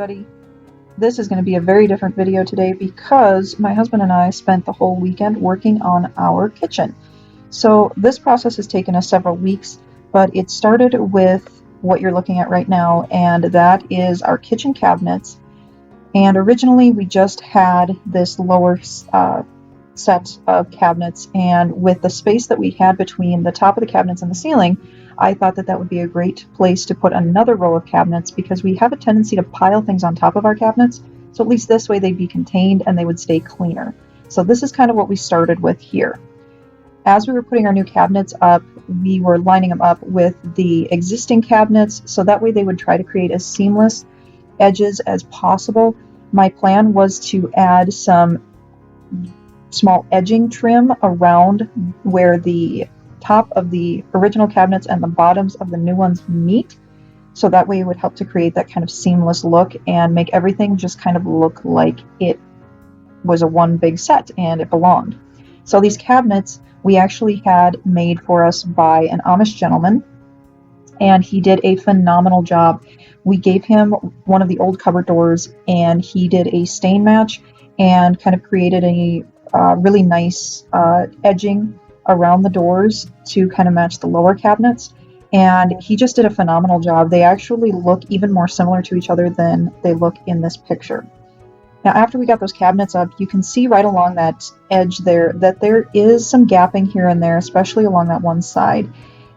everybody. This is going to be a very different video today because my husband and I spent the whole weekend working on our kitchen. So this process has taken us several weeks, but it started with what you're looking at right now, and that is our kitchen cabinets. And originally we just had this lower set of cabinets, and with the space that we had between the top of the cabinets and the ceiling, I thought that that would be a great place to put another row of cabinets because we have a tendency to pile things on top of our cabinets, so at least this way they'd be contained and they would stay cleaner. So this is kind of what we started with here. As we were putting our new cabinets up, we were lining them up with the existing cabinets so that way they would try to create as seamless edges as possible. My plan was to add some small edging trim around where the top of the original cabinets and the bottoms of the new ones meet, so that way it would help to create that kind of seamless look and make everything just kind of look like it was a one big set and it belonged. So these cabinets we actually had made for us by an Amish gentleman, and he did a phenomenal job. We gave him one of the old cupboard doors and he did a stain match and kind of created a really nice edging around the doors to kind of match the lower cabinets, and he just did a phenomenal job. They actually look even more similar to each other than they look in this picture. Now after we got those cabinets up, you can see right along that edge there that there is some gapping here and there, especially along that one side,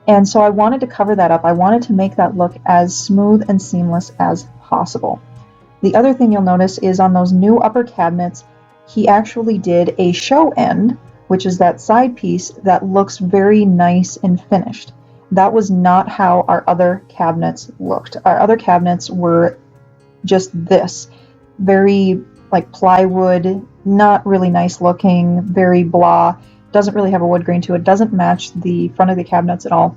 and so I wanted to cover that up. I wanted to make that look as smooth and seamless as possible. The other thing you'll notice is on those new upper cabinets, he actually did a show end, which is that side piece that looks very nice and finished. That was not how our other cabinets looked. Our other cabinets were just this, very like plywood, not really nice looking, very blah, doesn't really have a wood grain to it, doesn't match the front of the cabinets at all.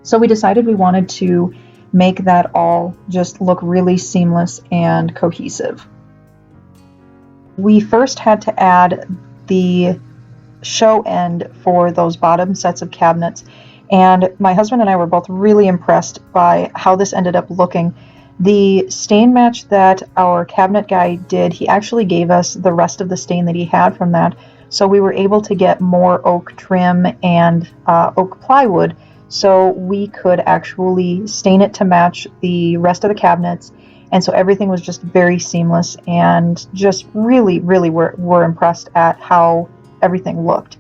So we decided we wanted to make that all just look really seamless and cohesive. We first had to add the show end for those bottom sets of cabinets, and my husband and I were both really impressed by how this ended up looking. The stain match that our cabinet guy did, he actually gave us the rest of the stain that he had from that, so we were able to get more oak trim and oak plywood, so we could actually stain it to match the rest of the cabinets, and so everything was just very seamless, and just really were impressed at how everything looked.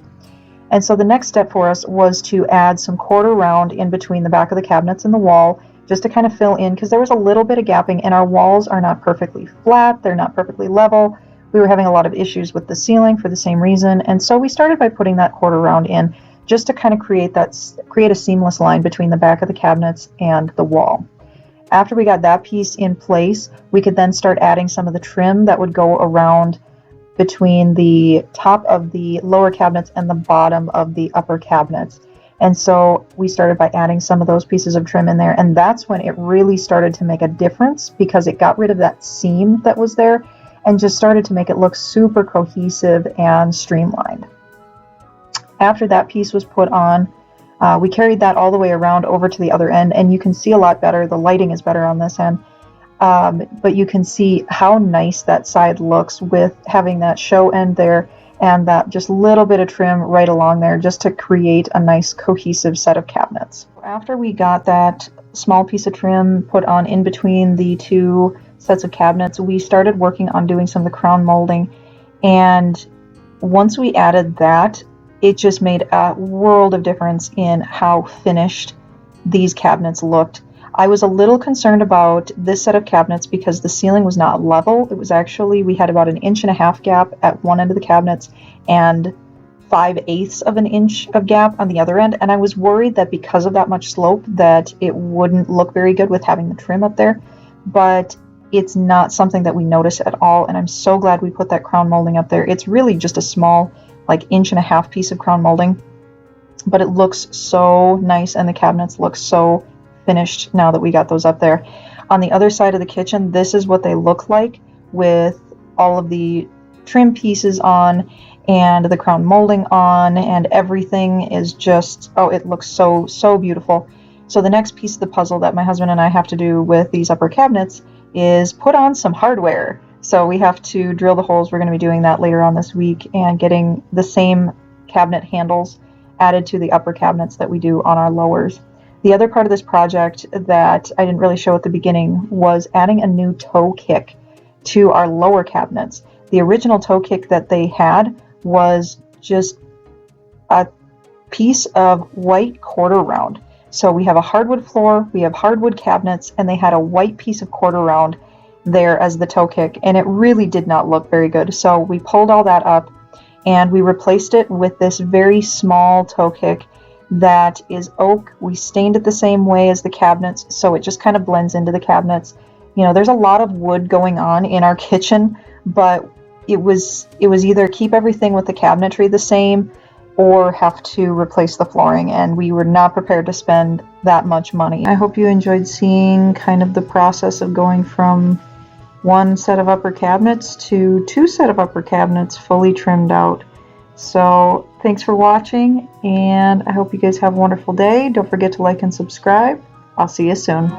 And so the next step for us was to add some quarter round in between the back of the cabinets and the wall, just to kind of fill in, because there was a little bit of gapping and our walls are not perfectly flat, they're not perfectly level. We were having a lot of issues with the ceiling for the same reason, and so we started by putting that quarter round in just to kind of create a seamless line between the back of the cabinets and the wall. After we got that piece in place, we could then start adding some of the trim that would go around between the top of the lower cabinets and the bottom of the upper cabinets. And so we started by adding some of those pieces of trim in there, and that's when it really started to make a difference because it got rid of that seam that was there and just started to make it look super cohesive and streamlined. After that piece was put on, we carried that all the way around over to the other end, and you can see a lot better. The lighting is better on this end, but you can see how nice that side looks with having that show end there and that just little bit of trim right along there just to create a nice cohesive set of cabinets. After we got that small piece of trim put on in between the two sets of cabinets, we started working on doing some of the crown molding, and once we added that, it just made a world of difference in how finished these cabinets looked. I was a little concerned about this set of cabinets because the ceiling was not level. It was actually, we had about 1.5 inch gap at one end of the cabinets and 5/8 of an inch of gap on the other end, and I was worried that because of that much slope that it wouldn't look very good with having the trim up there, but it's not something that we notice at all, and I'm so glad we put that crown molding up there. It's really just a small, like 1.5 inch piece of crown molding, but it looks so nice and the cabinets look so finished now that we got those up there. On the other side of the kitchen, this is what they look like with all of the trim pieces on and the crown molding on, and everything is just, oh, it looks so beautiful. So the next piece of the puzzle that my husband and I have to do with these upper cabinets is put on some hardware. So we have to drill the holes. We're going to be doing that later on this week and getting the same cabinet handles added to the upper cabinets that we do on our lowers. The other part of this project that I didn't really show at the beginning was adding a new toe kick to our lower cabinets. The original toe kick that they had was just a piece of white quarter round. So we have a hardwood floor, we have hardwood cabinets, and they had a white piece of quarter round there as the toe kick, and it really did not look very good. So we pulled all that up and we replaced it with this very small toe kick that is oak. We stained it the same way as the cabinets, so it just kind of blends into the cabinets. You know, there's a lot of wood going on in our kitchen, but it was either keep everything with the cabinetry the same or have to replace the flooring, and we were not prepared to spend that much money. I hope you enjoyed seeing kind of the process of going from one set of upper cabinets to two set of upper cabinets fully trimmed out. So thanks for watching, and I hope you guys have a wonderful day. Don't forget to like and subscribe. I'll see you soon.